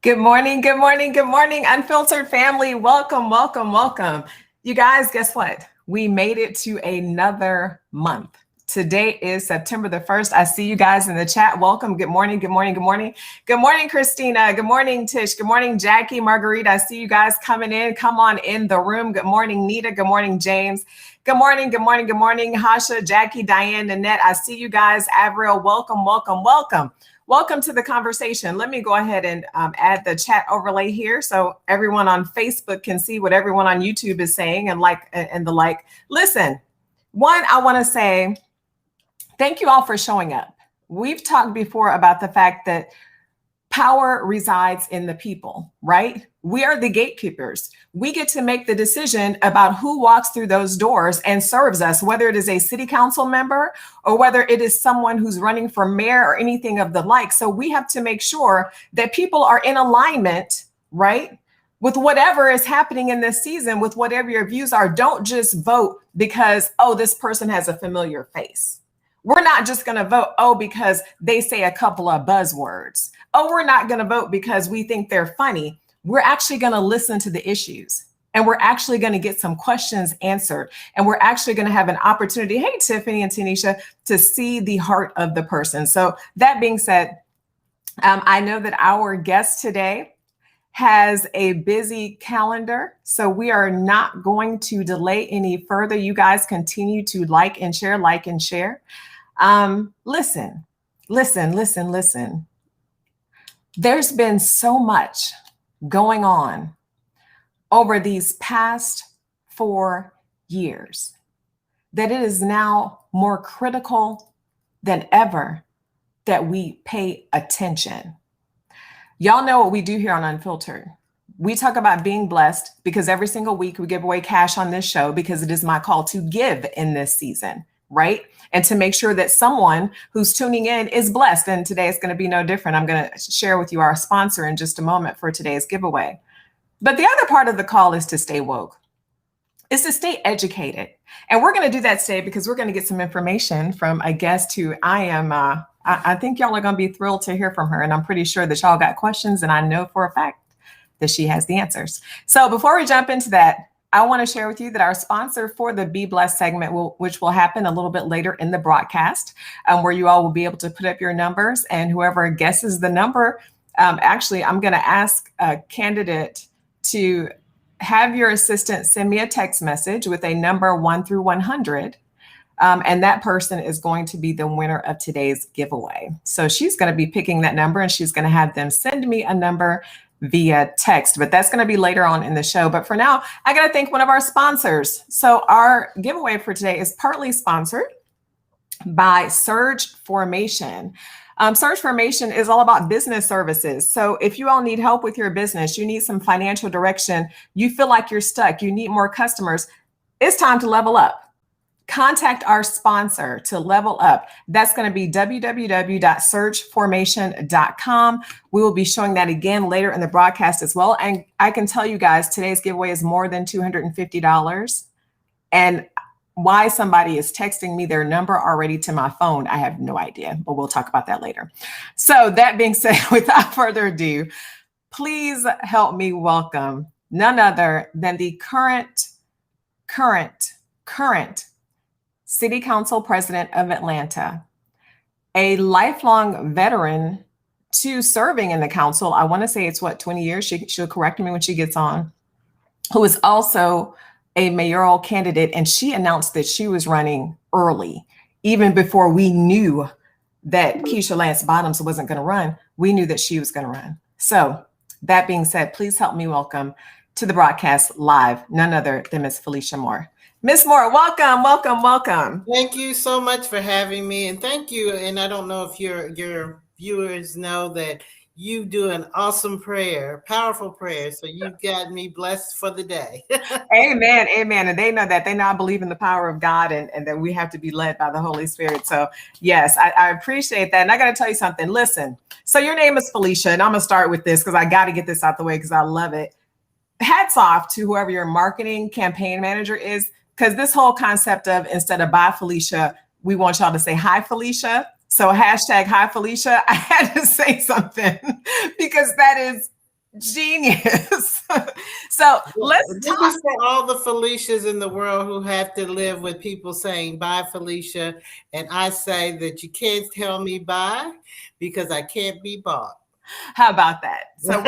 Good morning, good morning, good morning, Unfiltered family. Welcome, welcome, welcome. You guys, guess what? We made it to another month. Today is September the 1st. I see you guys in the chat. Welcome. Good morning, good morning, good morning. Good morning, Christina. Good morning, Tish. Good morning, Jackie, Marguerite. I see you guys coming in. Come on in the room. Good morning, Nita. Good morning, James. Good morning, good morning, good morning, Hasha, Jackie, Diane, Nanette. I see you guys. Avril, welcome, welcome, welcome. Welcome to the conversation. Let me go ahead and add the chat overlay here so everyone on Facebook can see what everyone on YouTube is saying and the like. Listen, one, I want to say thank you all for showing up. We've talked before about the fact that power resides in the people, right? We are the gatekeepers. We get to make the decision about who walks through those doors and serves us, whether it is a city council member or whether it is someone who's running for mayor or anything of the like. So we have to make sure that people are in alignment, right? With whatever is happening in this season, with whatever your views are. Don't just vote because, oh, this person has a familiar face. We're not just going to vote, oh, because they say a couple of buzzwords. Oh, we're not going to vote because we think they're funny. We're actually going to listen to the issues, and we're actually going to get some questions answered. And we're actually going to have an opportunity, hey, Tiffany and Tanisha, to see the heart of the person. So that being said, I know that our guest today has a busy calendar, so we are not going to delay any further. You guys continue to like and share, like and share. Listen. There's been so much going on over these past 4 years that it is now more critical than ever that we pay attention. Y'all know what we do here on Unfiltered. We talk about being blessed because every single week we give away cash on this show because it is my call to give in this season, right? And to make sure that someone who's tuning in is blessed. And today is going to be no different. I'm going to share with you our sponsor in just a moment for today's giveaway. But the other part of the call is to stay woke. It's to stay educated. And we're going to do that today because we're going to get some information from a guest who I think y'all are going to be thrilled to hear from her. And I'm pretty sure that y'all got questions, and I know for a fact that she has the answers. So before we jump into that, I want to share with you that our sponsor for the Be Blessed segment, which will happen a little bit later in the broadcast, where you all will be able to put up your numbers, and whoever guesses the number, actually, I'm going to ask a candidate to have your assistant send me a text message with a number 1 through 100. And that person is going to be the winner of today's giveaway. So she's going to be picking that number, and she's going to have them send me a number via text, but that's going to be later on in the show. But for now, I got to thank one of our sponsors. So our giveaway for today is partly sponsored by Surge Formation. Surge Formation is all about business services. So if you all need help with your business, you need some financial direction, you feel like you're stuck, you need more customers, it's time to level up. Contact our sponsor to level up. That's going to be www.surgeformation.com. We will be showing that again later in the broadcast as well. And I can tell you guys, today's giveaway is more than $250. And why somebody is texting me their number already to my phone, I have no idea, but we'll talk about that later. So that being said, without further ado, please help me welcome none other than the current City Council President of Atlanta, a lifelong veteran to serving in the council. I want to say it's 20 years. She'll correct me when she gets on, who is also a mayoral candidate. And she announced that she was running early, even before we knew that Keisha Lance Bottoms wasn't going to run. We knew that she was going to run. So that being said, please help me welcome to the broadcast live, none other than Miss Felicia Moore. Miss Moore, welcome, welcome, welcome. Thank you so much for having me, and thank you. And I don't know if your viewers know that you do an awesome prayer, powerful prayer. So you've got me blessed for the day. Amen, amen. And they know that. They now believe in the power of God, and that we have to be led by the Holy Spirit. So yes, I appreciate that. And I got to tell you something. Listen, so your name is Felicia, and I'm going to start with this because I got to get this out the way because I love it. Hats off to whoever your marketing campaign manager is. Because this whole concept of instead of bye Felicia, we want y'all to say hi Felicia. So hashtag hi Felicia. I had to say something because that is Genius. So let's This is for all the Felicias in the world who have to live with people saying bye, Felicia. And I say that you can't tell me bye because I can't be bought. How about that? So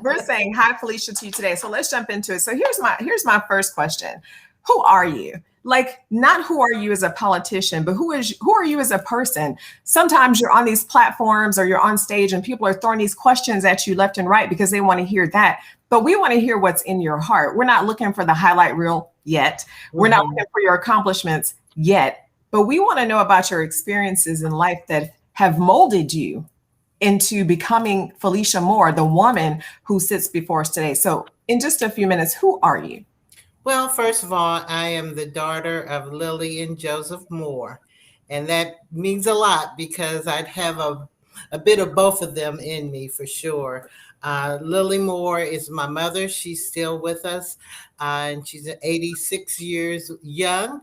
we're saying hi, Felicia, to you today. So let's jump into it. So here's my first question. Who are you? Like, not who are you as a politician, but who are you as a person? Sometimes you're on these platforms or you're on stage and people are throwing these questions at you left and right because they want to hear that. But we want to hear what's in your heart. We're not looking for the highlight reel yet. We're not looking for your accomplishments yet. But we want to know about your experiences in life that have molded you into becoming Felicia Moore, the woman who sits before us today. So, in just a few minutes, who are you? Well, first of all, I am the daughter of Lily and Joseph Moore. And that means a lot because I'd have a bit of both of them in me for sure. Lily Moore is my mother. She's still with us, and she's 86 years young.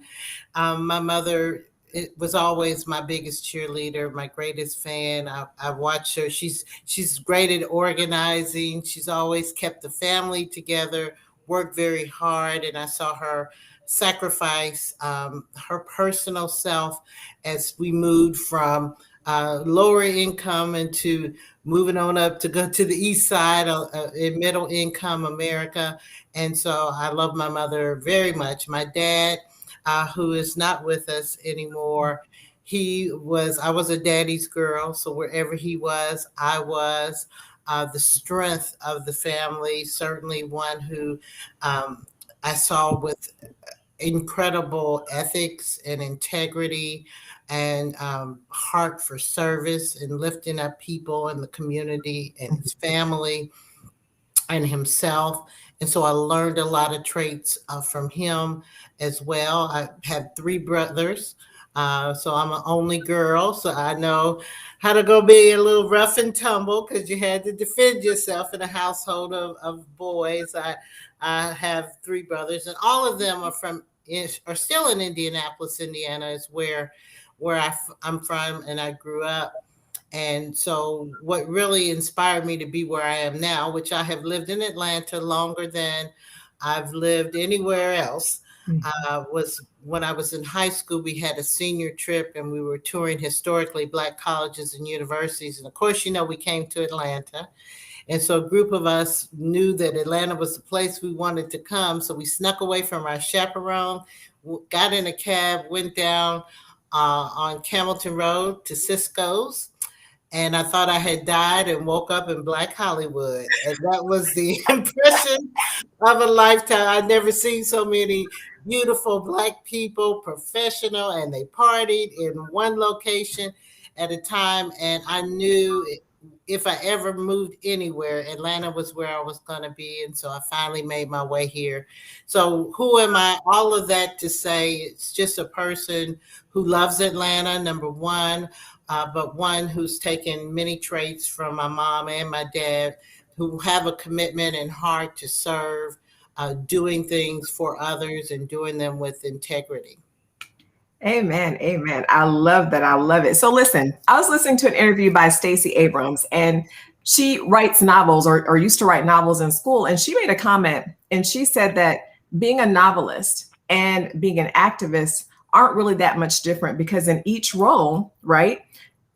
My mother was always my biggest cheerleader, my greatest fan. I watched her. She's great at organizing. She's always kept the family together, worked very hard, and I saw her sacrifice her personal self as we moved from lower income into moving on up to go to the east side in middle income America. And so I love my mother very much. My dad, who is not with us anymore, I was a daddy's girl. So wherever he was, I was. The strength of the family, certainly one who I saw with incredible ethics and integrity and heart for service and lifting up people in the community and his family and himself. And so I learned a lot of traits from him as well. I have three brothers. So I'm an only girl. So I know how to go be a little rough and tumble because you had to defend yourself in a household of boys. I have three brothers, and all of them are still in Indianapolis, Indiana, is where I'm from, and I grew up. And so, what really inspired me to be where I am now, which I have lived in Atlanta longer than I've lived anywhere else, was when I was in high school. We had a senior trip and we were touring historically Black colleges and universities. And of course, we came to Atlanta. And so a group of us knew that Atlanta was the place we wanted to come. So we snuck away from our chaperone, got in a cab, went down on Camilton Road to Cisco's, and I thought I had died and woke up in Black Hollywood. And that was the impression of a lifetime. I'd never seen so many beautiful Black people, professional, and they partied in one location at a time. And I knew if I ever moved anywhere, Atlanta was where I was going to be. And so I finally made my way here. So who am I? All of that to say, it's just a person who loves Atlanta, number one, but one who's taken many traits from my mom and my dad, who have a commitment and heart to serve, doing things for others and doing them with integrity. Amen. Amen. I love that. I love it. So listen, I was listening to an interview by Stacey Abrams, and she writes novels or used to write novels in school. And she made a comment and she said that being a novelist and being an activist aren't really that much different because in each role, right,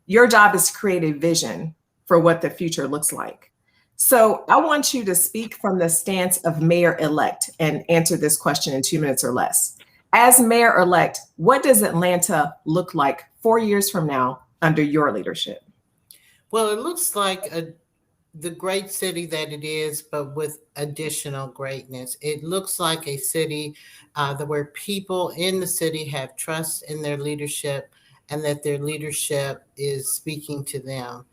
your job is to create a vision for what the future looks like. So I want you to speak from the stance of mayor-elect and answer this question in 2 minutes or less. As mayor-elect, what does Atlanta look like 4 years from now under your leadership? Well, it looks like the great city that it is, but with additional greatness. It looks like a city where people in the city have trust in their leadership and that their leadership is speaking to them.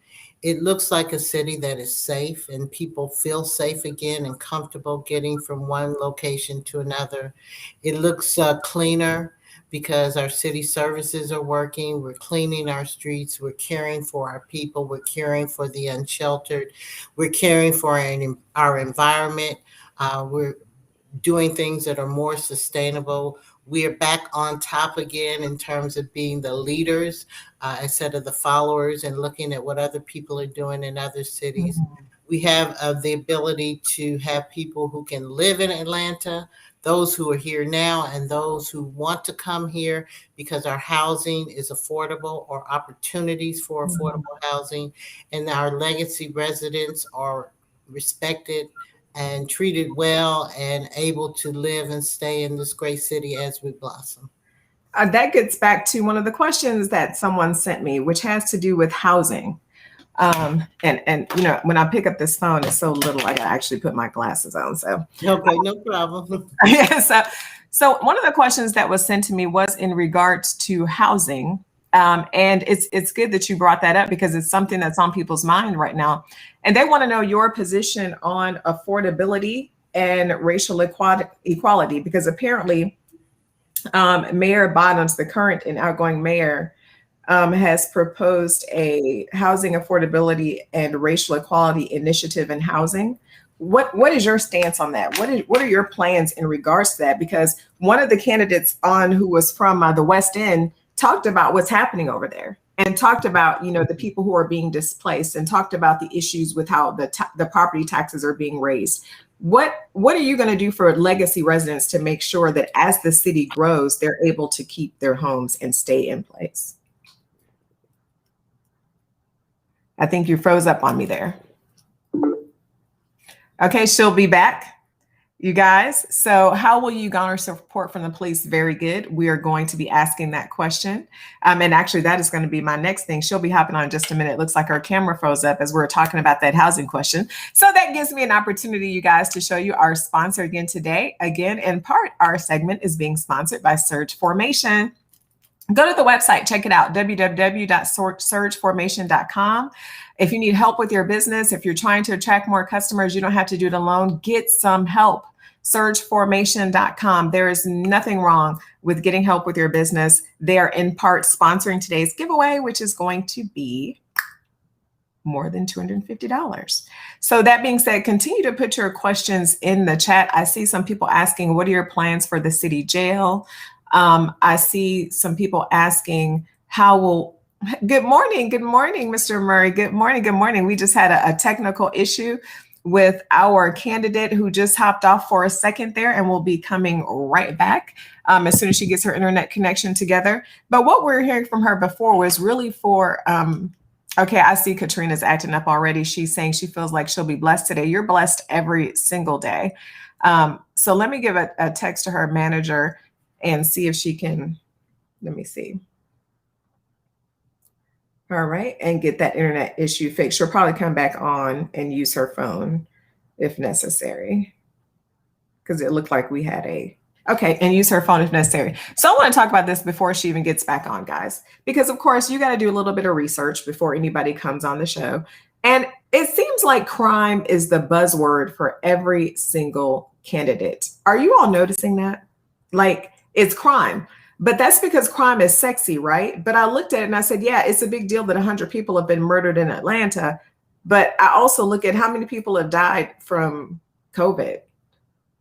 It looks like a city that is safe and people feel safe again and comfortable getting from one location to another. It looks cleaner because our city services are working. We're cleaning our streets. We're caring for our people. We're caring for the unsheltered. We're caring for our environment. We're doing things that are more sustainable. We are back on top again in terms of being the leaders instead of the followers and looking at what other people are doing in other cities. We have the ability to have people who can live in Atlanta, those who are here now, and those who want to come here because our housing is affordable or opportunities for affordable housing, and our legacy residents are respected and treated well and able to live and stay in this great city as we blossom. That gets back to one of the questions that someone sent me, which has to do with housing. And you know, when I pick up this phone, it's so little, I gotta actually put my glasses on. So Okay, no problem. yeah, so one of the questions that was sent to me was in regards to housing. And it's good that you brought that up because it's something that's on people's mind right now. And they want to know your position on affordability and racial equality, because apparently Mayor Bottoms, the current and outgoing mayor, has proposed a housing affordability and racial equality initiative in housing. What is your stance on that? What are your plans in regards to that? Because one of the candidates on who was from the West End talked about what's happening over there and talked about, you know, the people who are being displaced and talked about the issues with how the property taxes are being raised. What are you going to do for legacy residents to make sure that as the city grows, they're able to keep their homes and stay in place? I think you froze up on me there. Okay, she'll be back, you guys. So how will you garner support from the police? Very good. We are going to be asking that question. And actually, that is going to be my next thing. She'll be hopping on in just a minute. It looks like our camera froze up as we're talking about that housing question. So that gives me an opportunity, you guys, to show you our sponsor again today. Again, in part, our segment is being sponsored by Surge Formation. Go to the website, check it out, www.surgeformation.com. If you need help with your business, if you're trying to attract more customers, you don't have to do it alone. Get some help. Surgeformation.com. There is nothing wrong with getting help with your business. They are in part sponsoring today's giveaway, which is going to be more than $250. So that being said, continue to put your questions in the chat. I see some people asking, what are your plans for the city jail? I see some people asking, good morning, Mr. Murray. Good morning. We just had a technical issue with our candidate who just hopped off for a second there and will be coming right back as soon as she gets her internet connection together. But what we're hearing from her before was really for, okay, I see Katrina's acting up already. She's saying she feels like she'll be blessed today. You're blessed every single day. So let me give a text to her manager and see if she can, let me see. All right, and get that internet issue fixed. She'll probably come back on and use her phone if necessary, because it looked like we had okay, and use her phone if necessary. So I want to talk about this before she even gets back on, guys, because of course you got to do a little bit of research before anybody comes on the show. And it seems like crime is the buzzword for every single candidate. Are you all noticing that? Like, it's crime, but that's because crime is sexy, right? But I looked at it and I said, yeah, it's a big deal that 100 people have been murdered in Atlanta. But I also look at how many people have died from COVID.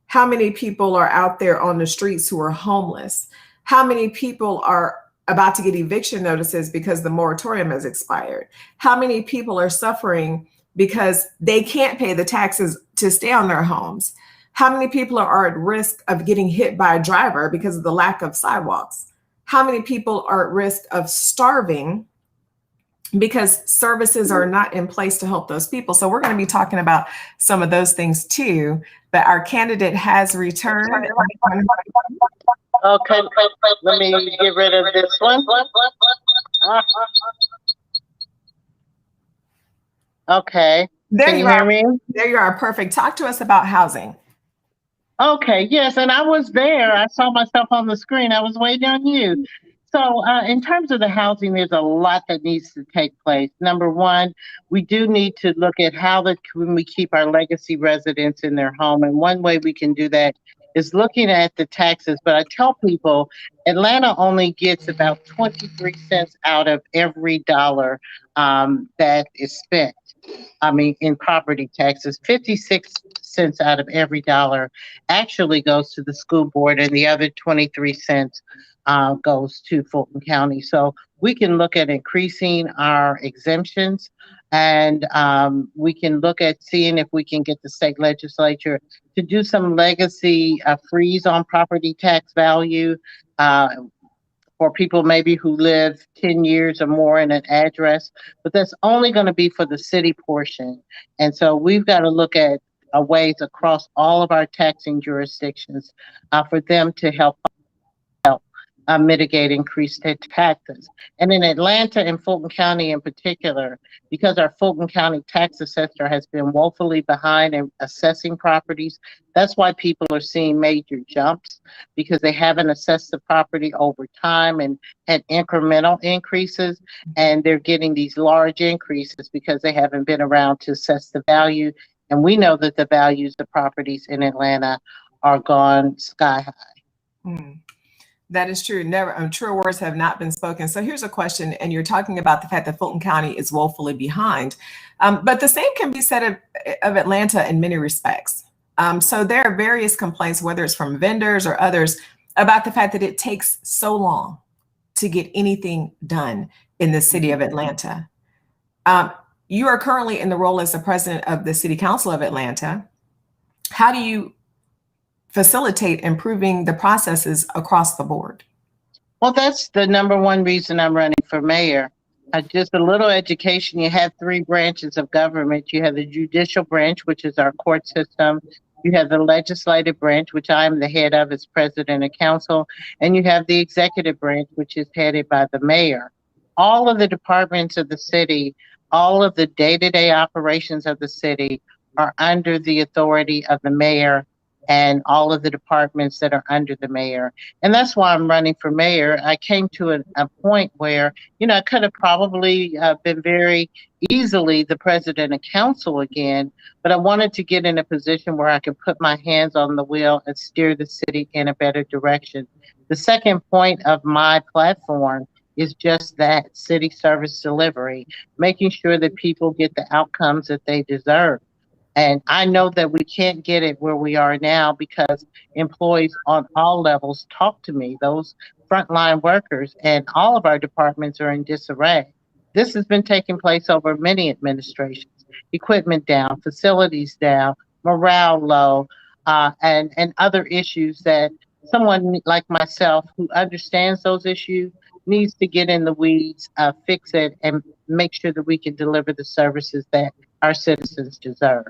How many people are out there on the streets who are homeless? How many people are about to get eviction notices because the moratorium has expired? How many people are suffering because they can't pay the taxes to stay on their homes? How many people are at risk of getting hit by a driver because of the lack of sidewalks? How many people are at risk of starving because services are not in place to help those people? So we're going to be talking about some of those things too. But our candidate has returned. Okay, let me get rid of this one. Okay. There Can you hear are. me? There you are. Perfect. Talk to us about housing. Okay, yes, and I was there. I saw myself on the screen. I was waiting on you. So, in terms of the housing, there's a lot that needs to take place. Number one, we do need to look at how can we keep our legacy residents in their home. And one way we can do that is looking at the taxes. But I tell people Atlanta only gets about 23 cents out of every dollar that is spent. I mean, in property taxes, 56 cents out of every dollar actually goes to the school board, and the other 23 cents goes to Fulton County. So we can look at increasing our exemptions, and we can look at seeing if we can get the state legislature to do some legacy freeze on property tax value. For people maybe who live 10 years or more in an address, but that's only going to be for the city portion. And so we've got to look at ways across all of our taxing jurisdictions for them to help mitigate increased taxes. And in Atlanta and Fulton County in particular, because our Fulton County tax assessor has been woefully behind in assessing properties, that's why people are seeing major jumps, because they haven't assessed the property over time and had incremental increases, and they're getting these large increases because they haven't been around to assess the value. And we know that the values of properties in Atlanta are gone sky high. Mm. That is true. Never, truer words have not been spoken. So here's a question, and you're talking about the fact that Fulton County is woefully behind, but the same can be said of Atlanta in many respects. So there are various complaints, whether it's from vendors or others, about the fact that it takes so long to get anything done in the city of Atlanta. You are currently in the role as the president of the City Council of Atlanta. How do you facilitate improving the processes across the board? Well, that's the number one reason I'm running for mayor. Just a little education. You have three branches of government. You have the judicial branch, which is our court system. You have the legislative branch, which I'm the head of as president of council. And you have the executive branch, which is headed by the mayor. All of the departments of the city, all of the day-to-day operations of the city are under the authority of the mayor and all of the departments that are under the mayor. And that's why I'm running for mayor. I came to a point where, I could have probably been very easily the president of council again, but I wanted to get in a position where I could put my hands on the wheel and steer the city in a better direction. The second point of my platform is just that: city service delivery, making sure that people get the outcomes that they deserve. And I know that we can't get it where we are now because employees on all levels talk to me, those frontline workers, and all of our departments are in disarray. This has been taking place over many administrations: equipment down, facilities down, morale low, and other issues that someone like myself who understands those issues needs to get in the weeds, fix it, and make sure that we can deliver the services that our citizens deserve.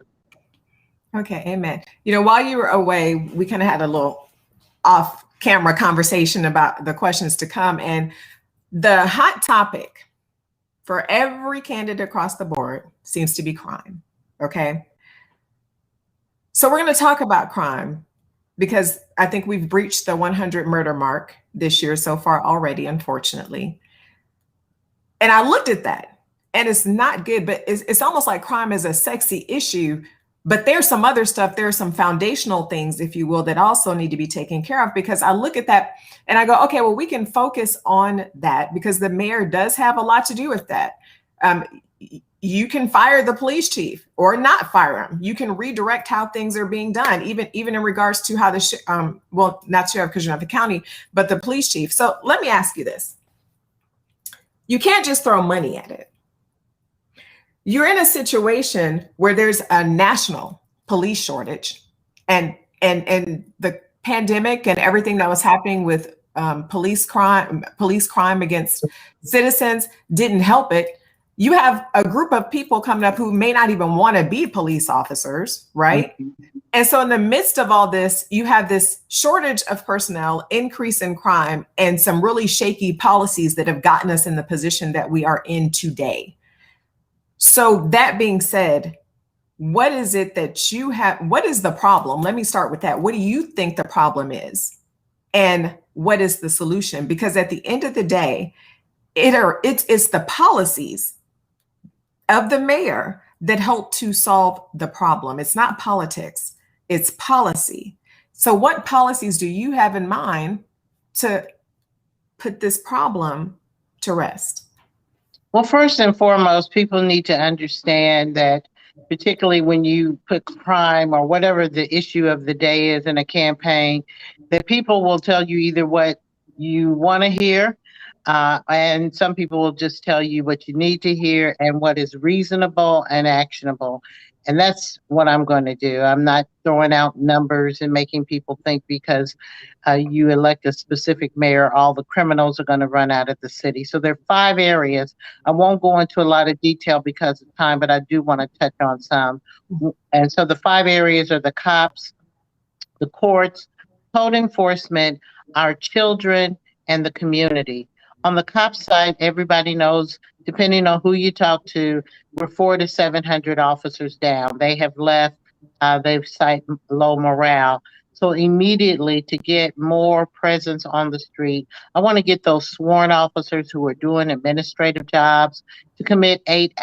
Okay, amen. While you were away, we kind of had a little off-camera conversation about the questions to come, and the hot topic for every candidate across the board seems to be crime. Okay, so we're going to talk about crime because I think we've breached the 100 murder mark this year so far already, unfortunately. And I looked at that, and it's not good, but it's almost like crime is a sexy issue. But there's some other stuff, there's some foundational things, if you will, that also need to be taken care of, because I look at that and I go, okay, well, we can focus on that because the mayor does have a lot to do with that. You can fire the police chief or not fire him. You can redirect how things are being done, even in regards to how well, not sheriff because you're not the county, but the police chief. So let me ask you this. You can't just throw money at it. You're in a situation where there's a national police shortage, and the pandemic and everything that was happening with police crime against citizens didn't help it. You have a group of people coming up who may not even want to be police officers, right? Mm-hmm. And so in the midst of all this, you have this shortage of personnel, increase in crime, and some really shaky policies that have gotten us in the position that we are in today. So that being said, what is it that you have? What is the problem? Let me start with that. What do you think the problem is? And what is the solution? Because at the end of the day, it's the policies of the mayor that help to solve the problem. It's not politics, it's policy. So what policies do you have in mind to put this problem to rest? Well, first and foremost, people need to understand that particularly when you put crime or whatever the issue of the day is in a campaign, that people will tell you either what you want to hear, and some people will just tell you what you need to hear and what is reasonable and actionable. And that's what I'm going to do. I'm not throwing out numbers and making people think because you elect a specific mayor, all the criminals are going to run out of the city. So there are 5 areas. I won't go into a lot of detail because of time, but I do want to touch on some. And so the 5 areas are the cops, the courts, code enforcement, our children, and the community. On the cop side, everybody knows, depending on who you talk to, we're 400 to 700 officers down. They have left. They've cited low morale. So immediately to get more presence on the street, I want to get those sworn officers who are doing administrative jobs to commit 8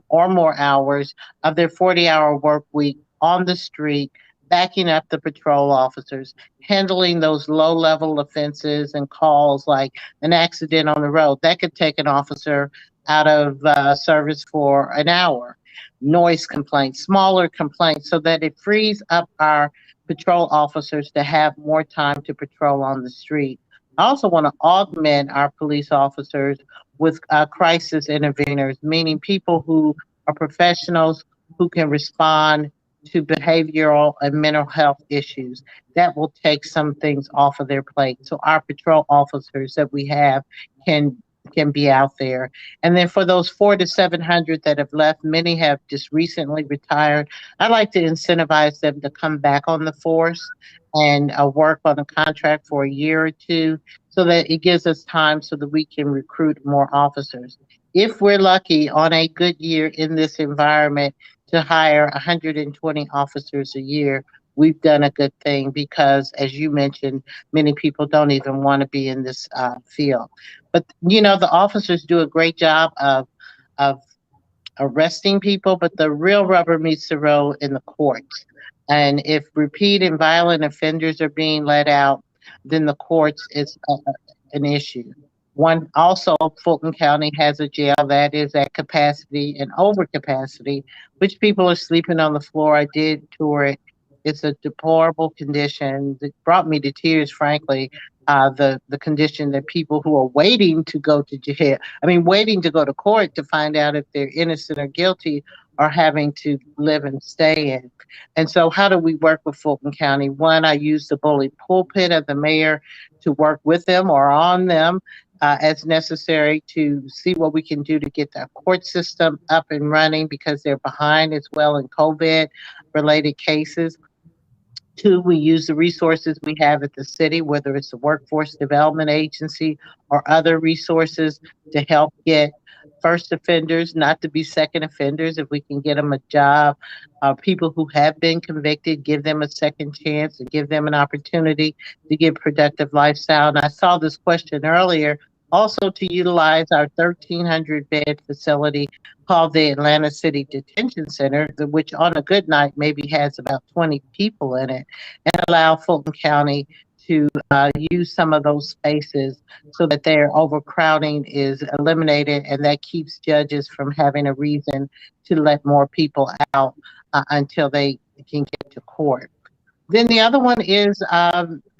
or more hours of their 40-hour work week on the street, backing up the patrol officers, handling those low-level offenses and calls like an accident on the road. That could take an officer out of service for an hour. Noise complaints, smaller complaints, so that it frees up our patrol officers to have more time to patrol on the street. I also want to augment our police officers with crisis interveners, meaning people who are professionals who can respond to behavioral and mental health issues. That will take some things off of their plate. So our patrol officers that we have can be out there. And then for those 400 to 700 that have left, many have just recently retired. I like to incentivize them to come back on the force and work on a contract for a year or two so that it gives us time so that we can recruit more officers. If we're lucky on a good year in this environment to hire 120 officers a year, we've done a good thing because, as you mentioned, many people don't even want to be in this field. But you know, the officers do a great job of arresting people, but the real rubber meets the road in the courts. And if repeat and violent offenders are being let out, then the courts is an issue. One also, Fulton County has a jail that is at capacity and over capacity, which people are sleeping on the floor. I did tour it. It's a deplorable condition that brought me to tears, frankly. The condition that people who are waiting to go to jail, I mean, waiting to go to court to find out if they're innocent or guilty, are having to live and stay in. And so, how do we work with Fulton County? One, I use the bully pulpit of the mayor to work with them or on them as necessary to see what we can do to get the court system up and running because they're behind as well in COVID related cases. Two, we use the resources we have at the city, whether it's the Workforce Development Agency or other resources to help get first offenders not to be second offenders if we can get them a job. People who have been convicted, give them a second chance and give them an opportunity to get productive lifestyle. And I saw this question earlier, also to utilize our 1,300 bed facility called the Atlanta City Detention Center, which on a good night maybe has about 20 people in it, and allow Fulton County to use some of those spaces so that their overcrowding is eliminated and that keeps judges from having a reason to let more people out until they can get to court. Then the other one is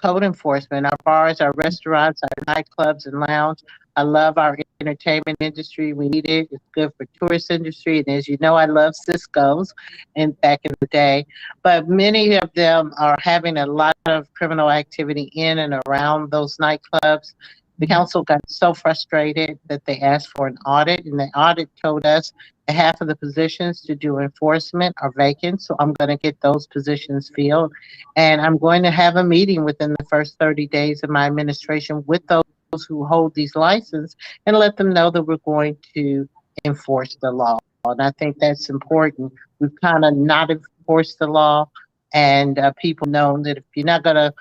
code enforcement. Our bars, our restaurants, our nightclubs and lounge. I love our entertainment industry. We need it. It's good for tourist industry. And as you know, I love Cisco's and back in the day. But many of them are having a lot of criminal activity in and around those nightclubs. The council got so frustrated that they asked for an audit, and the audit told us that half of the positions to do enforcement are vacant. So I'm going to get those positions filled. And I'm going to have a meeting within the first 30 days of my administration with those who hold these licenses and let them know that we're going to enforce the law. And I think that's important. We've kind of not enforced the law, and people know that if you're not going to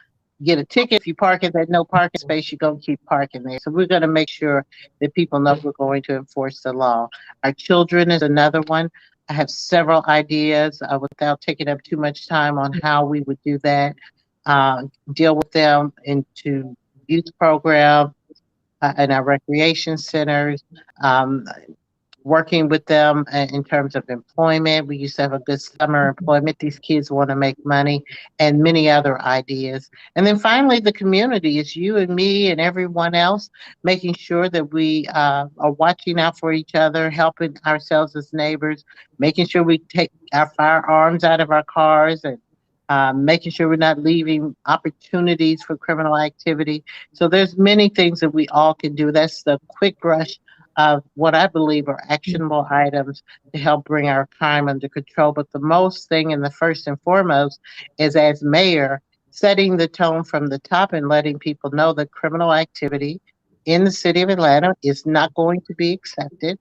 get a ticket, if you park in that no parking space, you're going to keep parking there. So we're going to make sure that people know we're going to enforce the law. Our children is another one. I have several ideas without taking up too much time on how we would do that. Deal with them into youth program and our recreation centers, working with them in terms of employment. We used to have a good summer employment. These kids want to make money, and many other ideas. And then finally, the community is you and me and everyone else, making sure that we are watching out for each other, helping ourselves as neighbors, making sure we take our firearms out of our cars, and making sure we're not leaving opportunities for criminal activity. So there's many things that we all can do. That's the quick brush of what I believe are actionable items to help bring our crime under control. But the most thing, and the first and foremost, is as mayor, setting the tone from the top and letting people know that criminal activity in the city of Atlanta is not going to be accepted.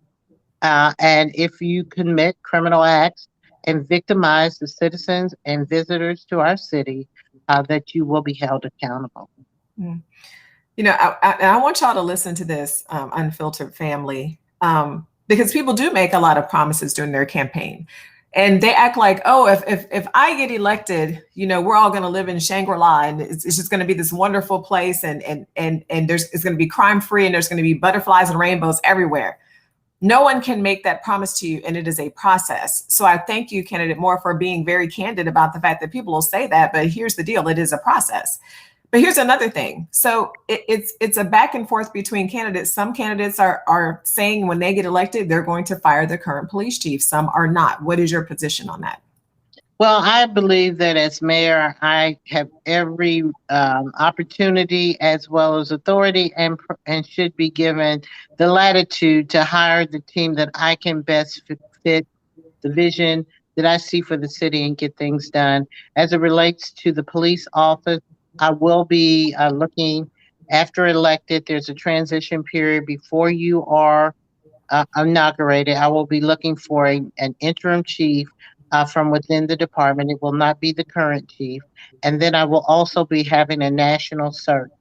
And if you commit criminal acts and victimize the citizens and visitors to our city, that you will be held accountable. Mm. You know, I want y'all to listen to this, Unfiltered family, because people do make a lot of promises during their campaign. And they act like, oh, if I get elected, you know, we're all going to live in Shangri-La, and it's just going to be this wonderful place, and it's going to be crime free, and there's going to be butterflies and rainbows everywhere. No one can make that promise to you, and it is a process. So I thank you, candidate Moore, for being very candid about the fact that people will say that, but here's the deal: it is a process. But here's another thing. So it's a back and forth between candidates. Some candidates are saying when they get elected, they're going to fire the current police chief. Some are not. What is your position on that? Well, I believe that as mayor, I have every opportunity as well as authority, and should be given the latitude to hire the team that I can best fit the vision that I see for the city and get things done. As it relates to the police office, I will be looking after elected. There's a transition period before you are inaugurated. I will be looking for an interim chief from within the department. It will not be the current chief. And then I will also be having a national search.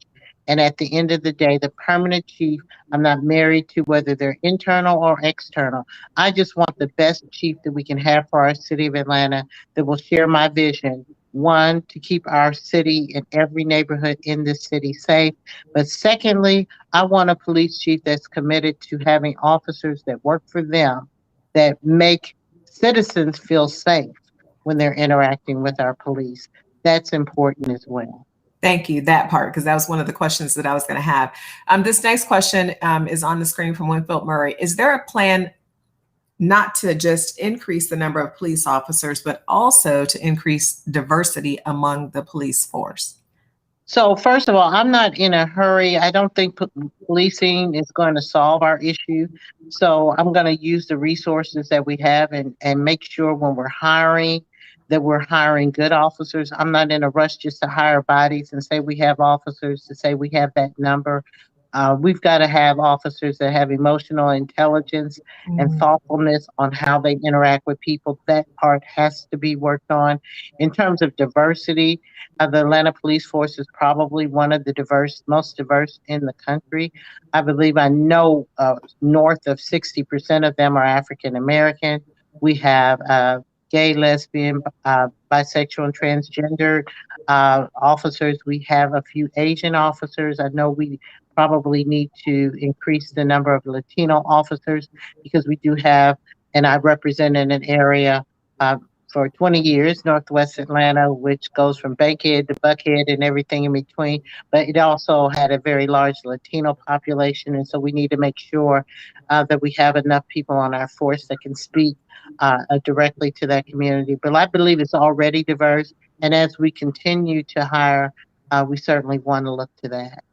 And at the end of the day, the permanent chief, I'm not married to whether they're internal or external. I just want the best chief that we can have for our city of Atlanta that will share my vision. One, to keep our city and every neighborhood in this city safe. But secondly, I want a police chief that's committed to having officers that work for them, that make citizens feel safe when they're interacting with our police. That's important as well. Thank you, that part, because that was one of the questions that I was going to have. This next question is on the screen from Winfield Murray. Is there a plan not to just increase the number of police officers, but also to increase diversity among the police force? So first of all, I'm not in a hurry. I don't think policing is going to solve our issue. So I'm going to use the resources that we have and make sure when we're hiring that we're hiring good officers. I'm not in a rush just to hire bodies and say we have officers, to say we have that number. We've got to have officers that have emotional intelligence and thoughtfulness on how they interact with people. That part has to be worked on. In terms of diversity, the Atlanta Police Force is probably one of the most diverse in the country. I believe I know north of 60% of them are African American. We have gay, lesbian, bisexual, and transgender officers. We have a few Asian officers. I know we probably need to increase the number of Latino officers because we do have, and I represent in an area for 20 years, Northwest Atlanta, which goes from Bankhead to Buckhead and everything in between. But it also had a very large Latino population. And so we need to make sure that we have enough people on our force that can speak directly to that community. But I believe it's already diverse. And as we continue to hire, we certainly want to look to that.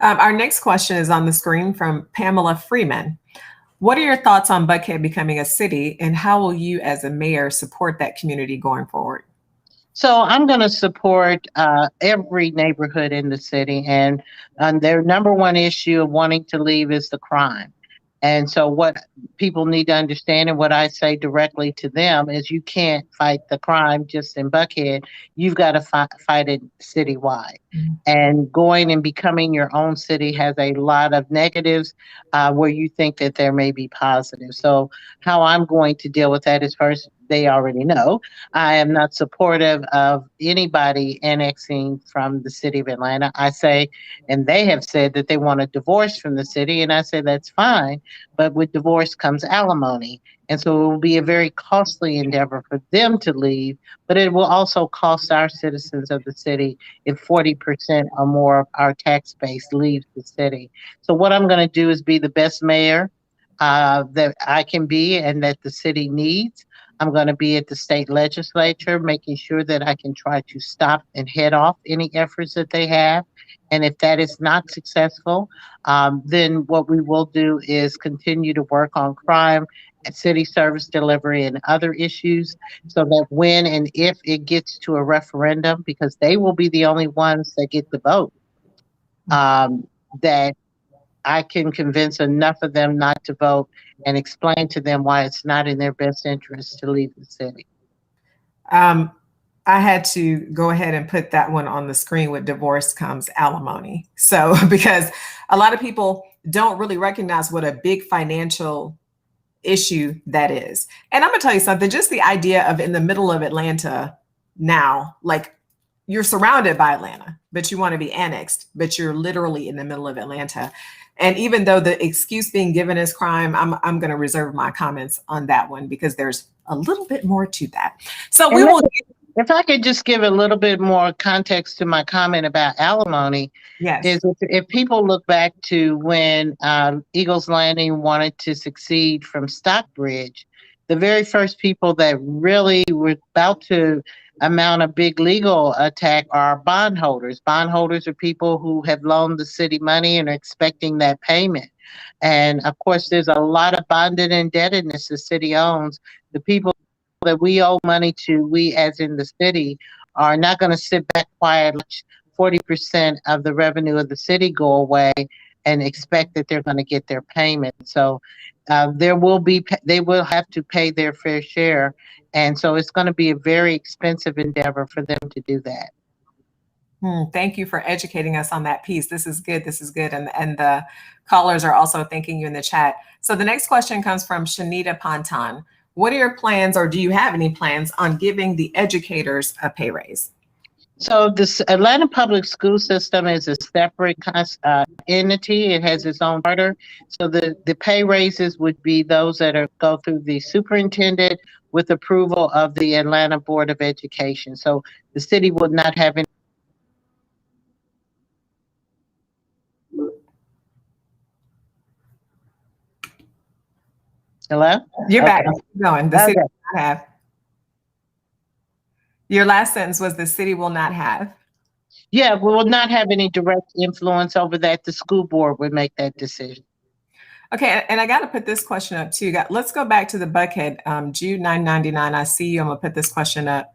Our next question is on the screen from Pamela Freeman. What are your thoughts on Buckhead becoming a city, and how will you as a mayor support that community going forward? So I'm going to support every neighborhood in the city, and their number one issue of wanting to leave is the crime. And so what people need to understand, and what I say directly to them, is you can't fight the crime just in Buckhead. You've got to fight it citywide. Mm-hmm. And going and becoming your own city has a lot of negatives where you think that there may be positives. So how I'm going to deal with that is first they already know, I am not supportive of anybody annexing from the city of Atlanta. I say, and they have said that they want a divorce from the city, and I say that's fine, but with divorce comes alimony. And so it will be a very costly endeavor for them to leave, but it will also cost our citizens of the city if 40% or more of our tax base leaves the city. So what I'm going to do is be the best mayor that I can be and that the city needs. I'm going to be at the state legislature, making sure that I can try to stop and head off any efforts that they have. And if that is not successful, then what we will do is continue to work on crime, city service delivery, and other issues so that when and if it gets to a referendum, because they will be the only ones that get the vote, that I can convince enough of them not to vote and explain to them why it's not in their best interest to leave the city. I had to go ahead and put that one on the screen. With divorce comes alimony. So, because a lot of people don't really recognize what a big financial issue that is. And I'm gonna tell you something, just the idea of in the middle of Atlanta now, like you're surrounded by Atlanta, but you want to be annexed, but you're literally in the middle of Atlanta. And even though the excuse being given is crime, I'm going to reserve my comments on that one because there's a little bit more to that. So we will. If I could just give a little bit more context to my comment about alimony, Yes. is if people look back to when Eagles Landing wanted to succeed from Stockbridge, the very first people that really were about to amount a big legal attack are bondholders. Bondholders are people who have loaned the city money and are expecting that payment. And of course, there's a lot of bonded indebtedness the city owns. The people that we owe money to, we as in the city, are not going to sit back quietly, 40% of the revenue of the city go away and expect that they're going to get their payment. So they will have to pay their fair share. And so it's going to be a very expensive endeavor for them to do that. Thank you for educating us on that piece. This is good. This is good. And the callers are also thanking you in the chat. So the next question comes from Shanita Ponton. What are your plans, or do you have any plans on giving the educators a pay raise? So this Atlanta public school system is a separate entity. It has its own charter. So the pay raises would be those that go through the superintendent with approval of the Atlanta Board of Education. So the city would not have any. Hello? You're back. Keep going. The city will not have. Your last sentence was the city will not have. Yeah, we will not have any direct influence over that. The school board would make that decision. Okay, and I got to put this question up too. Let's go back to the Buckhead, Jude 999. I see you. I'm gonna put this question up.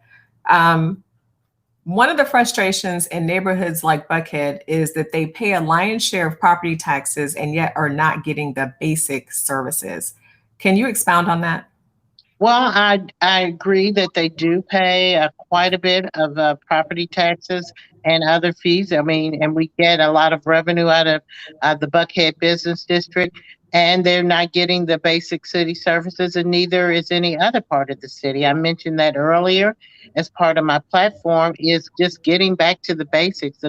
One of the frustrations in neighborhoods like Buckhead is that they pay a lion's share of property taxes and yet are not getting the basic services. Can you expound on that? Well, I agree that they do pay quite a bit of property taxes and other fees. I mean, and we get a lot of revenue out of the Buckhead Business District, and they're not getting the basic city services, and neither is any other part of the city. I mentioned that earlier as part of my platform is just getting back to the basics.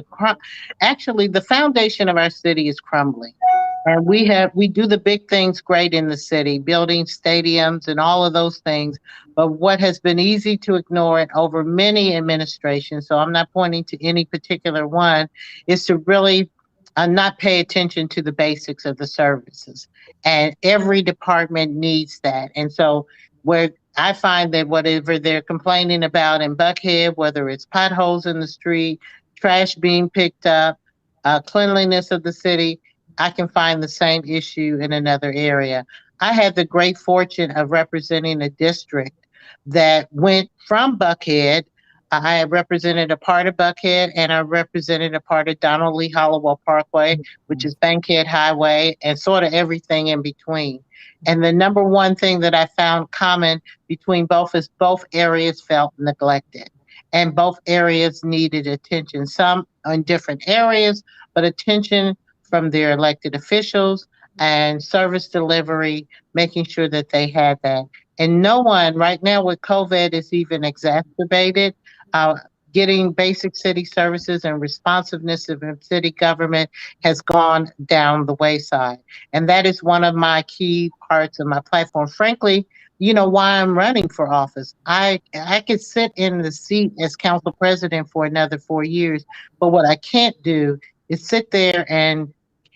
Actually, the foundation of our city is crumbling. And we do the big things great in the city, building stadiums and all of those things. But what has been easy to ignore it over many administrations, so I'm not pointing to any particular one, is to really not pay attention to the basics of the services. And every department needs that. And so where I find that whatever they're complaining about in Buckhead, whether it's potholes in the street, trash being picked up, cleanliness of the city, I can find the same issue in another area. I had the great fortune of representing a district that went from Buckhead. I represented a part of Buckhead, and I represented a part of Donald Lee Hollowell Parkway, which is Bankhead Highway, and sort of everything in between. And the number one thing that I found common between both is both areas felt neglected, and both areas needed attention. Some in different areas, but attention from their elected officials and service delivery, making sure that they had that. And no one right now with COVID is even exacerbated. Getting basic city services and responsiveness of city government has gone down the wayside. And that is one of my key parts of my platform. Frankly, you know why I'm running for office. I could sit in the seat as council president for another 4 years, but what I can't do is sit there and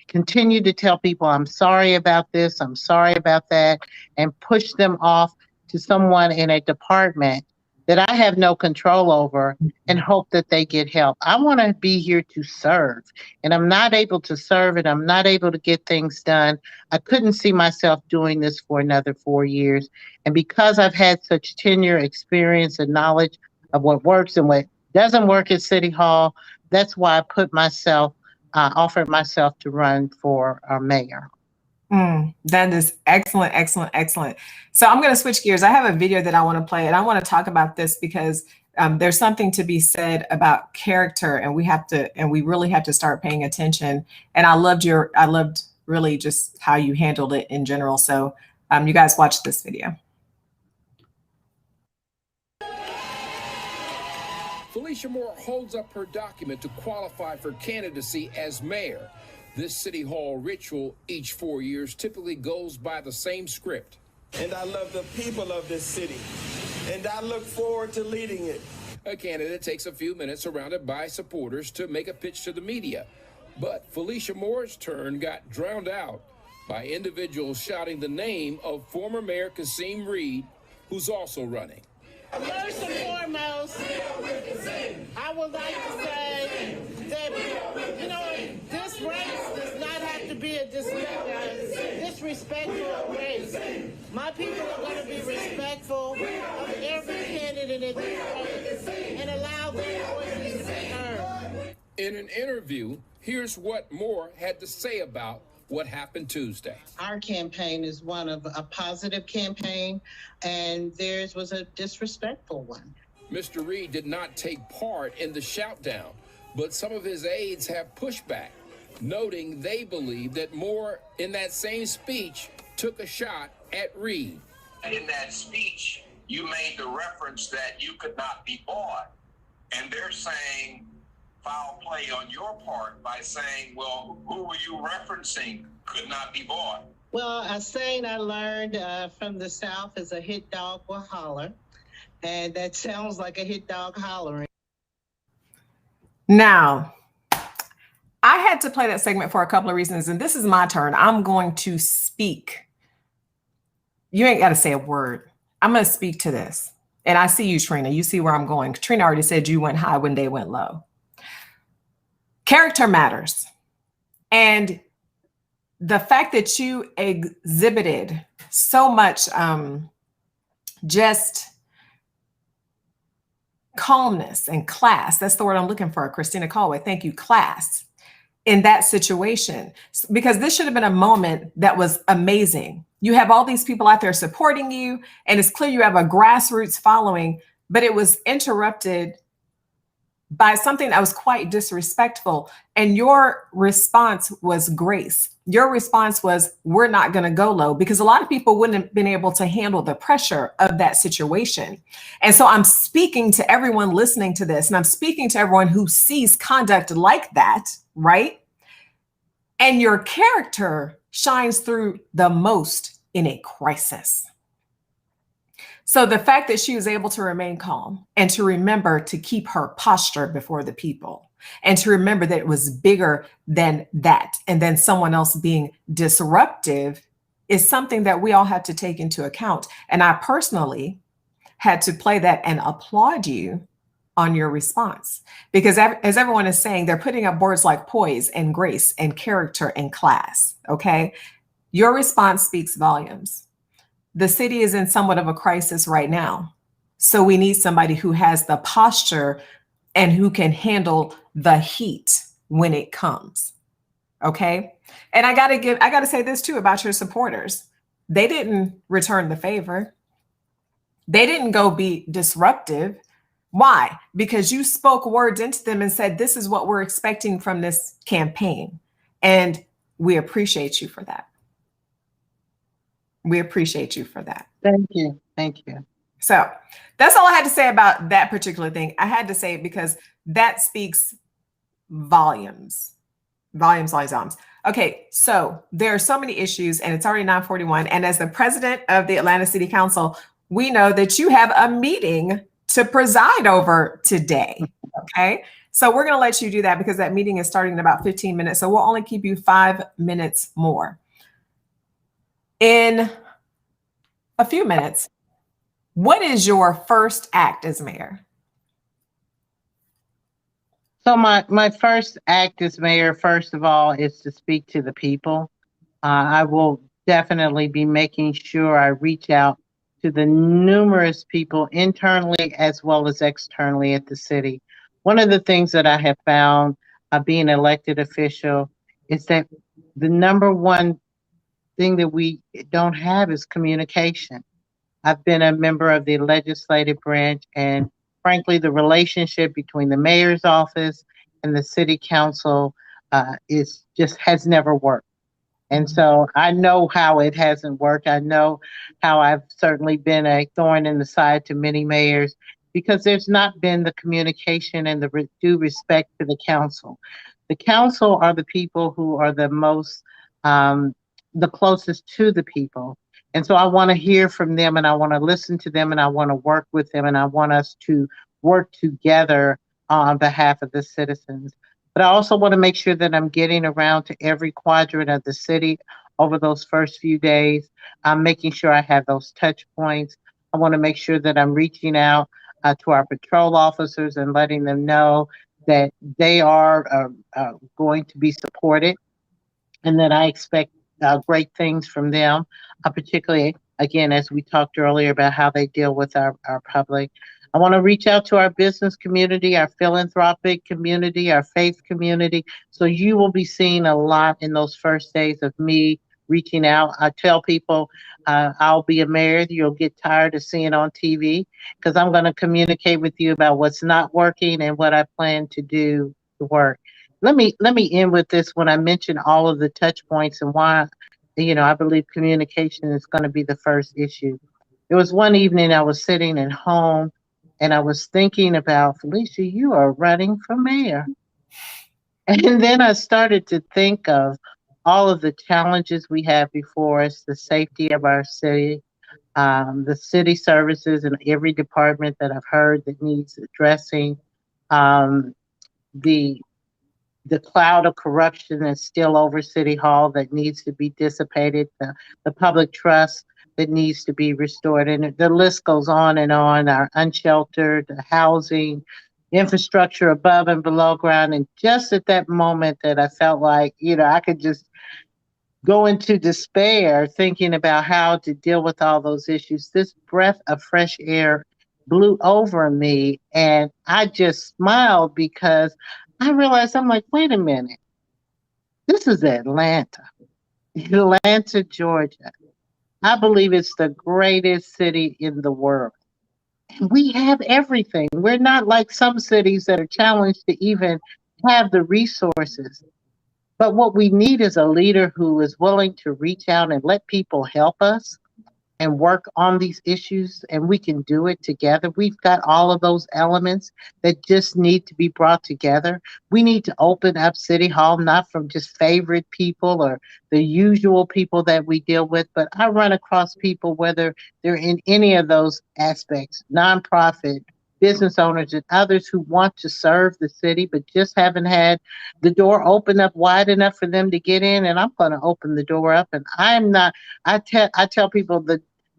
continue to tell people I'm sorry about this, I'm sorry about that, and push them off to someone in a department that I have no control over and hope that they get help. I want to be here to serve, and I'm not able to serve and I'm not able to get things done. I couldn't see myself doing this for another 4 years. And because I've had such tenure, experience, and knowledge of what works and what doesn't work at City Hall, that's why I offered myself to run for mayor. That is excellent, excellent, excellent. So I'm going to switch gears. I have a video that I want to play, and I want to talk about this because there's something to be said about character, and we really have to start paying attention. And I loved really just how you handled it in general. So you guys watch this video. Felicia Moore holds up her document to qualify for candidacy as mayor. This City Hall ritual each 4 years typically goes by the same script. And I love the people of this city, and I look forward to leading it. A candidate takes a few minutes surrounded by supporters to make a pitch to the media. But Felicia Moore's turn got drowned out by individuals shouting the name of former Mayor Kasim Reed, who's also running. First and foremost, I would like to say that, this race does not have to be a disrespectful race. My people are going to be respectful of every candidate in this race and allow their voices to be heard. In an interview, here's what Moore had to say about what happened Tuesday. Our campaign is one of a positive campaign, and theirs was a disrespectful one. Mr. Reed did not take part in the shoutdown, but some of his aides have pushback, noting they believe that Moore, in that same speech, took a shot at Reed. In that speech, you made the reference that you could not be bought, and they're saying foul play on your part by saying, well, who were you referencing could not be bought? Well, a saying I learned from the South is a hit dog will holler, and that sounds like a hit dog hollering. Now, I had to play that segment for a couple of reasons, and this is my turn. I'm going to speak. You ain't got to say a word. I'm going to speak to this. And I see you, Trina. You see where I'm going. Trina already said you went high when they went low. Character matters. And the fact that you exhibited so much just calmness and class, that's the word I'm looking for, Christina Callaway, thank you, class, in that situation, because this should have been a moment that was amazing. You have all these people out there supporting you, and it's clear you have a grassroots following, but it was interrupted by something that was quite disrespectful. And your response was grace. Your response was, we're not going to go low, because a lot of people wouldn't have been able to handle the pressure of that situation. And so I'm speaking to everyone listening to this, and I'm speaking to everyone who sees conduct like that, right? And your character shines through the most in a crisis. So the fact that she was able to remain calm and to remember to keep her posture before the people and to remember that it was bigger than that and then someone else being disruptive is something that we all have to take into account. And I personally had to play that and applaud you on your response, because as everyone is saying, they're putting up words like poise and grace and character and class. Okay. Your response speaks volumes. The city is in somewhat of a crisis right now. So we need somebody who has the posture and who can handle the heat when it comes. Okay. And I got to say this too about your supporters. They didn't return the favor. They didn't go be disruptive. Why? Because you spoke words into them and said, this is what we're expecting from this campaign. And we appreciate you for that. We appreciate you for that. Thank you. Thank you. So that's all I had to say about that particular thing. I had to say it because that speaks volumes. Volumes, volumes, volumes. Okay, so there are so many issues, and it's already 9:41. And as the president of the Atlanta City Council, we know that you have a meeting to preside over today. Okay, so we're going to let you do that because that meeting is starting in about 15 minutes. So we'll only keep you 5 minutes more. In a few minutes, what is your first act as mayor? So my first act as mayor, first of all, is to speak to the people. I will definitely be making sure I reach out to the numerous people internally as well as externally at the city. One of the things that I have found being an elected official is that the number one thing that we don't have is communication. I've been a member of the legislative branch, and frankly, the relationship between the mayor's office and the city council is just has never worked. And so I know how it hasn't worked. I know how I've certainly been a thorn in the side to many mayors because there's not been the communication and the due respect to the council. The council are the people who are the most, the closest to the people. And so I want to hear from them and I want to listen to them and I want to work with them and I want us to work together on behalf of the citizens. But I also want to make sure that I'm getting around to every quadrant of the city over those first few days. I'm making sure I have those touch points. I want to make sure that I'm reaching out to our patrol officers and letting them know that they are going to be supported and that I expect great things from them, particularly, again, as we talked earlier about how they deal with our public. I want to reach out to our business community, our philanthropic community, our faith community. So you will be seeing a lot in those first days of me reaching out. I tell people I'll be a mayor. You'll get tired of seeing on TV because I'm going to communicate with you about what's not working and what I plan to do to work. Let me end with this when I mention all of the touch points and why, I believe communication is going to be the first issue. There was one evening I was sitting at home and I was thinking about, Felicia, you are running for mayor. And then I started to think of all of the challenges we have before us, the safety of our city, the city services in every department that I've heard that needs addressing, the cloud of corruption that's still over City Hall that needs to be dissipated, the public trust that needs to be restored. And the list goes on and on, our unsheltered housing, infrastructure above and below ground. And just at that moment that I felt like, I could just go into despair thinking about how to deal with all those issues, this breath of fresh air blew over me. And I just smiled because I realized I'm like, wait a minute, this is Atlanta, Atlanta, Georgia. I believe it's the greatest city in the world. And we have everything. We're not like some cities that are challenged to even have the resources. But what we need is a leader who is willing to reach out and let people help us and work on these issues, and we can do it together. We've got all of those elements that just need to be brought together. We need to open up City Hall, not from just favorite people or the usual people that we deal with, but I run across people, whether they're in any of those aspects, nonprofit, business owners, and others who want to serve the city, but just haven't had the door open up wide enough for them to get in. And I'm going to open the door up. And I tell people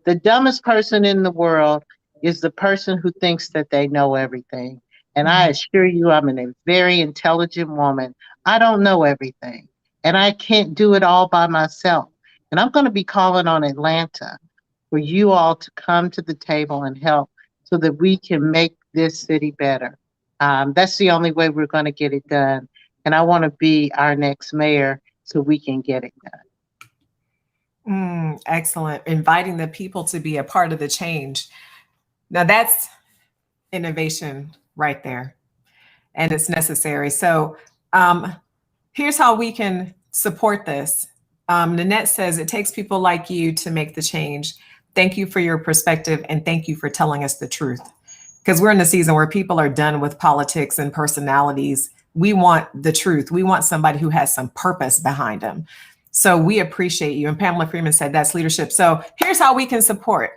the dumbest person in the world is the person who thinks that they know everything. And I assure you, I'm a very intelligent woman. I don't know everything. And I can't do it all by myself. And I'm going to be calling on Atlanta for you all to come to the table and help so that we can make this city better. That's the only way we're going to get it done. And I want to be our next mayor so we can get it done. Excellent. Inviting the people to be a part of the change. Now that's innovation right there. And it's necessary. So here's how we can support this. Nanette says it takes people like you to make the change. Thank you for your perspective, and thank you for telling us the truth. Because we're in a season where people are done with politics and personalities. We want the truth. We want somebody who has some purpose behind them. So we appreciate you. And Pamela Freeman said that's leadership. So here's how we can support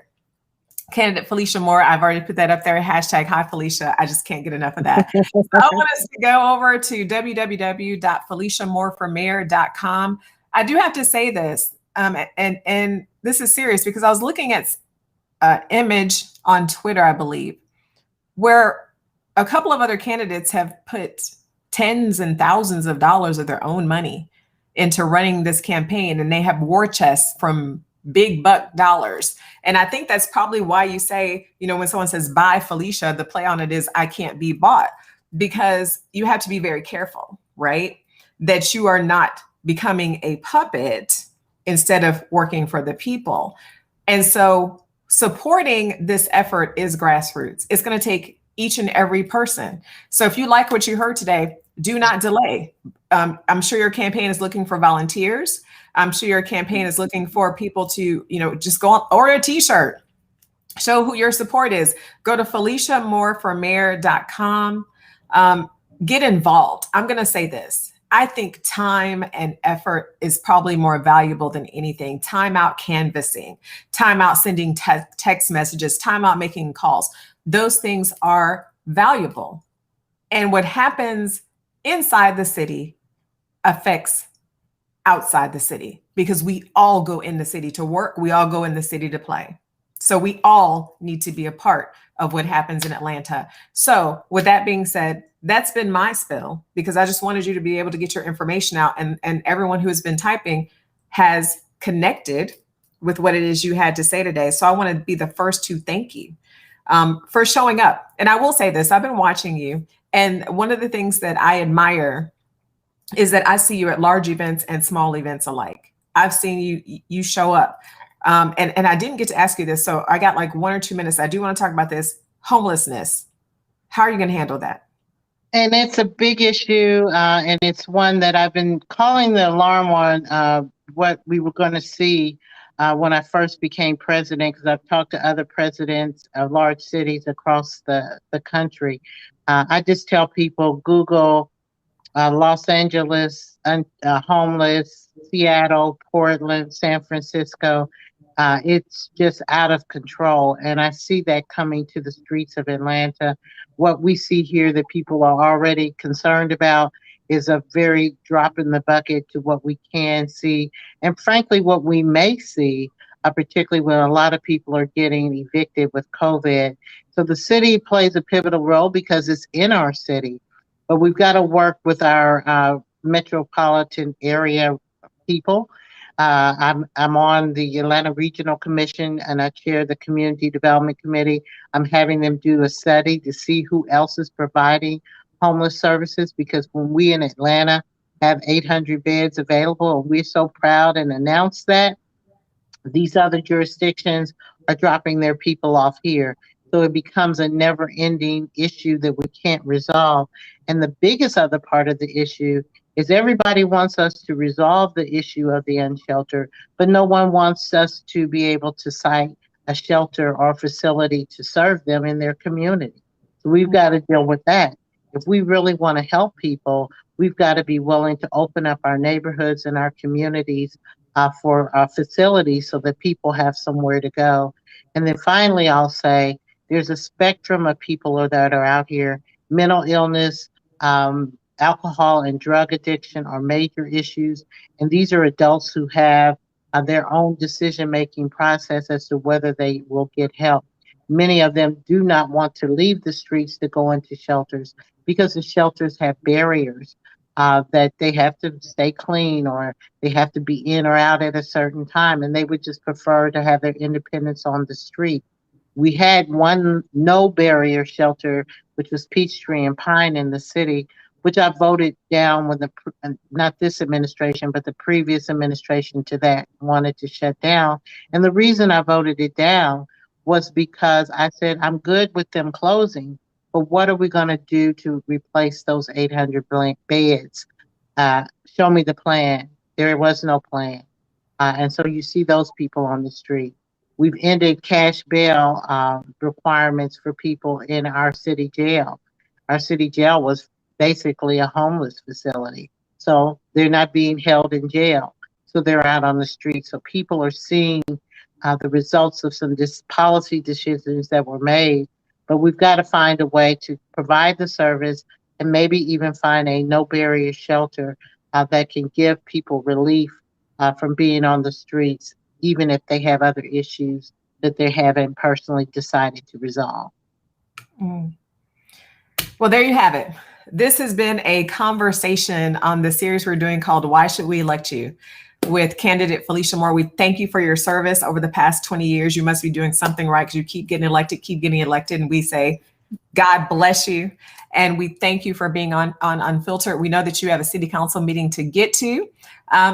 candidate Felicia Moore. I've already put that up there. Hashtag hi Felicia. I just can't get enough of that. So I want us to go over to www.feliciamoreformayor.com. I do have to say this, and this is serious because I was looking at an image on Twitter, I believe, where a couple of other candidates have put tens and thousands of dollars of their own money into running this campaign, and they have war chests from big buck dollars. And I think that's probably why you say, when someone says buy Felicia, the play on it is I can't be bought, because you have to be very careful, right? That you are not becoming a puppet instead of working for the people. And so supporting this effort is grassroots. It's going to take each and every person. So if you like what you heard today, do not delay. I'm sure your campaign is looking for volunteers. I'm sure your campaign is looking for people to, just go on, order a t-shirt, show who your support is. Go to FeliciaMoreForMayor.com. Get involved. I'm going to say this. I think time and effort is probably more valuable than anything. Time out canvassing, time out sending text messages, time out making calls. Those things are valuable. And what happens inside the city affects outside the city, because we all go in the city to work. We all go in the city to play. So we all need to be a part of what happens in Atlanta. So with that being said, that's been my spill, because I just wanted you to be able to get your information out, and everyone who has been typing has connected with what it is you had to say today. So I want to be the first to thank you for showing up. And I will say this, I've been watching you. And one of the things that I admire is that I see you at large events and small events alike. I've seen you show up. And I didn't get to ask you this, so I got like 1 or 2 minutes. I do want to talk about this. Homelessness. How are you going to handle that? And it's a big issue, and it's one that I've been calling the alarm on, what we were going to see when I first became president, because I've talked to other presidents of large cities across the country. I just tell people, Google Los Angeles, homeless, Seattle, Portland, San Francisco. It's just out of control. And I see that coming to the streets of Atlanta. What we see here that people are already concerned about is a very drop in the bucket to what we can see. And frankly, what we may see, particularly when a lot of people are getting evicted with COVID. So the city plays a pivotal role because it's in our city. But we've got to work with our metropolitan area people. I'm on the Atlanta Regional Commission, and I chair the Community Development Committee. I'm having them do a study to see who else is providing homeless services, because when we in Atlanta have 800 beds available, and we're so proud and announce that, these other jurisdictions are dropping their people off here. So it becomes a never-ending issue that we can't resolve. And the biggest other part of the issue is everybody wants us to resolve the issue of the unsheltered, but no one wants us to be able to cite a shelter or facility to serve them in their community. So we've got to deal with that. If we really want to help people, we've got to be willing to open up our neighborhoods and our communities for facilities so that people have somewhere to go. And then finally, I'll say there's a spectrum of people that are out here. Mental illness, alcohol and drug addiction are major issues. And these are adults who have their own decision-making process as to whether they will get help. Many of them do not want to leave the streets to go into shelters because the shelters have barriers that they have to stay clean, or they have to be in or out at a certain time, and they would just prefer to have their independence on the street. We had one no barrier shelter, which was Peachtree and Pine in the city, which I voted down when not this administration, but the previous administration to that wanted to shut down. And the reason I voted it down was because I said, I'm good with them closing, but what are we going to do to replace those 800 beds? Show me the plan. There was no plan. And so you see those people on the street. We've ended cash bail requirements for people in our city jail. Our city jail was basically a homeless facility. So they're not being held in jail. So they're out on the street. So people are seeing the results of some policy decisions that were made. But we've got to find a way to provide the service and maybe even find a no barrier shelter that can give people relief from being on the streets, even if they have other issues that they haven't personally decided to resolve. Mm. Well, there you have it. This has been a conversation on the series we're doing called Why Should We Elect You? With candidate Felicia Moore. We thank you for your service over the past 20 years. You must be doing something right because you keep getting elected. And we say, God bless you. And we thank you for being on Unfiltered. We know that you have a city council meeting to get to.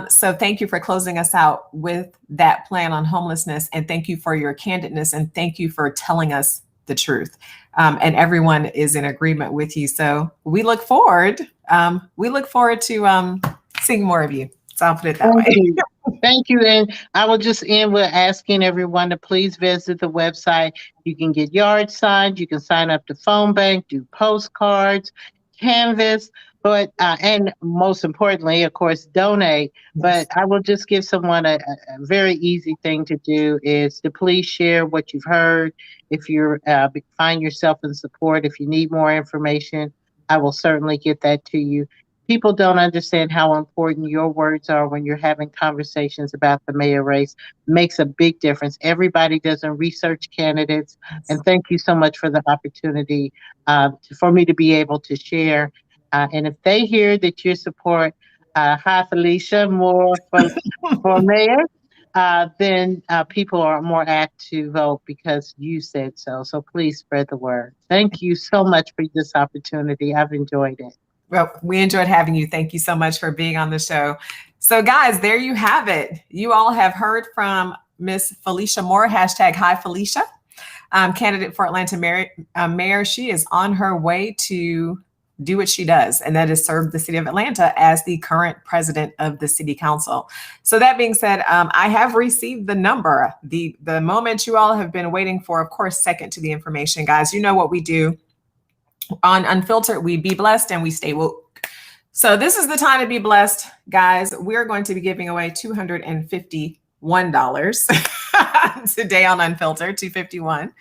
So thank you for closing us out with that plan on homelessness. And thank you for your candidness. And thank you for telling us the truth. And everyone is in agreement with you. So we look forward to seeing more of you. So I'll put it that way. Thank you. And I will just end with asking everyone to please visit the website. You can get yard signs, you can sign up to phone bank, do postcards, canvas, but and most importantly, of course, donate. But I will just give someone a very easy thing to do is to please share what you've heard. If you find yourself in support, if you need more information, I will certainly get that to you. People don't understand how important your words are when you're having conversations about the mayor race. It makes a big difference. Everybody doesn't research candidates. And thank you so much for the opportunity for me to be able to share. And if they hear that you support Felicia Moore for mayor, then people are more apt to vote because you said so. So please spread the word. Thank you so much for this opportunity. I've enjoyed it. Well, we enjoyed having you. Thank you so much for being on the show. So guys, there you have it. You all have heard from Miss Felicia Moore, hashtag Hi Felicia, candidate for Atlanta mayor. She is on her way to do what she does, and that is serve the city of Atlanta as the current president of the city council. So that being said, I have received the number, the moment you all have been waiting for, of course, second to the information. Guys, you know what we do. On Unfiltered, we be blessed and we stay woke. So this is the time to be blessed, guys. We're going to be giving away $251 today on Unfiltered, $251.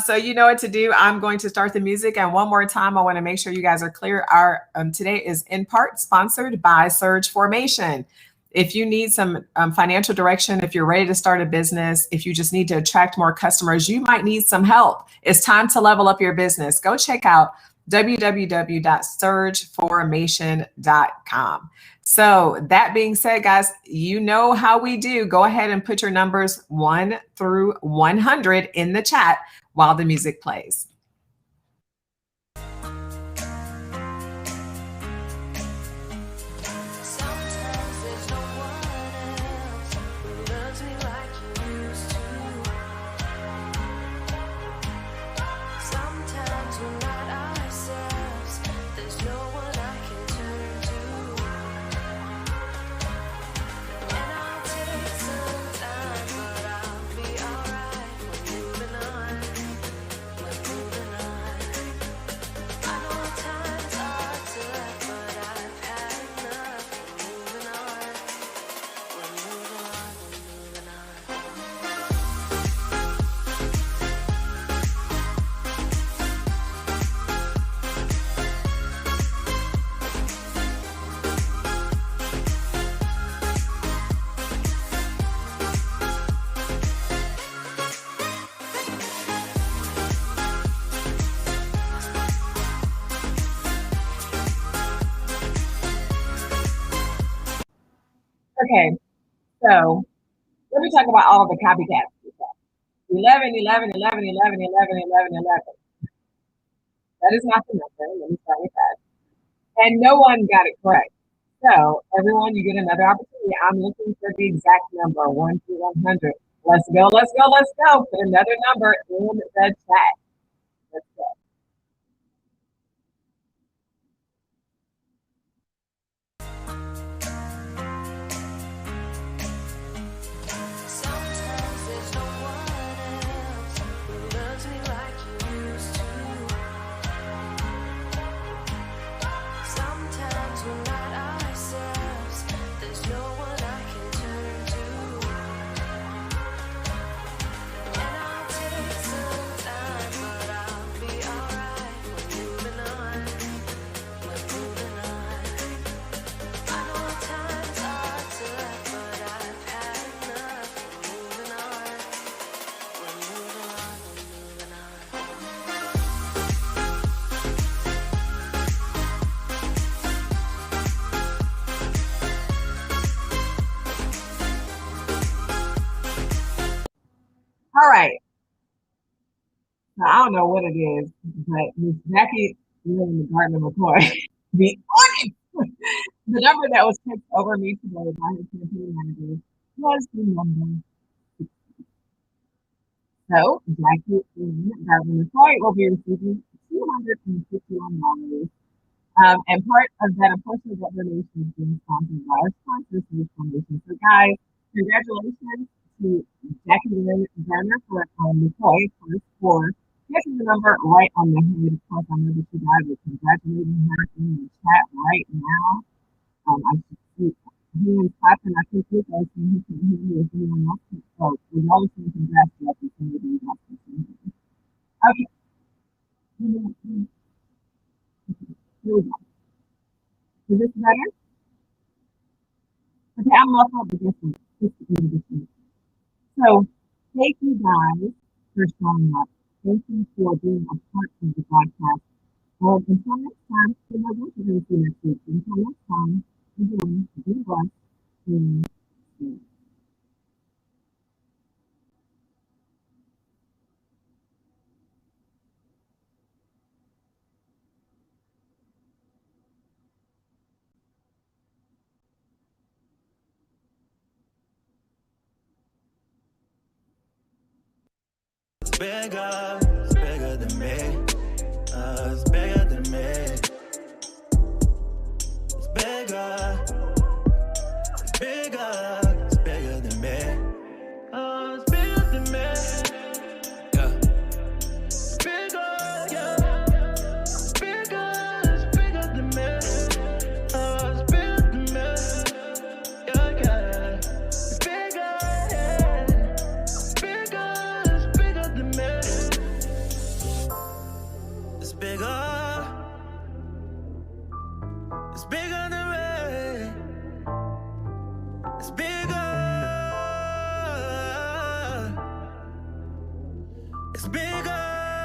So you know what to do. I'm going to start the music, and one more time, I want to make sure you guys are clear. Our today is in part sponsored by Surge Formation. If you need some financial direction, if you're ready to start a business, if you just need to attract more customers, you might need some help. It's time to level up your business. Go check out www.surgeformation.com. So that being said, guys, you know how we do. Go ahead and put your numbers 1 through 100 in the chat while the music plays. Okay, so let me talk about all the copycats. 11, 11, 11, 11, 11, 11, 11. That is not the number. Let me start with that. And no one got it correct. So everyone, you get another opportunity. I'm looking for the exact number, 1 through 100. Let's go, let's go, let's go. Put another number in the chat. Let's go. Sometimes there's no All right. So I don't know what it is, but Miss Jackie live in the Garden of McCoy. Be honest. The number that was picked over me today by his campaign manager was the number. So Jackie in Garden of McCoy will be receiving $251. And part of that, a portion of that donation is being sponsored by our sponsor, Food Foundation. So, guys, congratulations to Jackie Lynn Garner for McCoy, of course, for getting the number right on the head. Of course, I know that you guys are congratulating her in the chat right now. I should see hands clapping. I think you guys can hear me if anyone else can. So, we're always saying congrats to Jackie. Okay. Here we go. Is this better? Okay, I'm off of the distance. So, thank you guys for showing up. Thank you for being a part of the podcast. And until next time, we're going to see you next week. Until next time, again, be blessed and stay. It's bigger than me. It's bigger than me. It's bigger. It's bigger. It's bigger than me. It's bigger than me. Yeah. It's bigger, yeah. It's bigger. It's bigger than me. It's bigger than me. Yeah, yeah. It's bigger, yeah. It's bigger. It's bigger than me. It's bigger. It's bigger than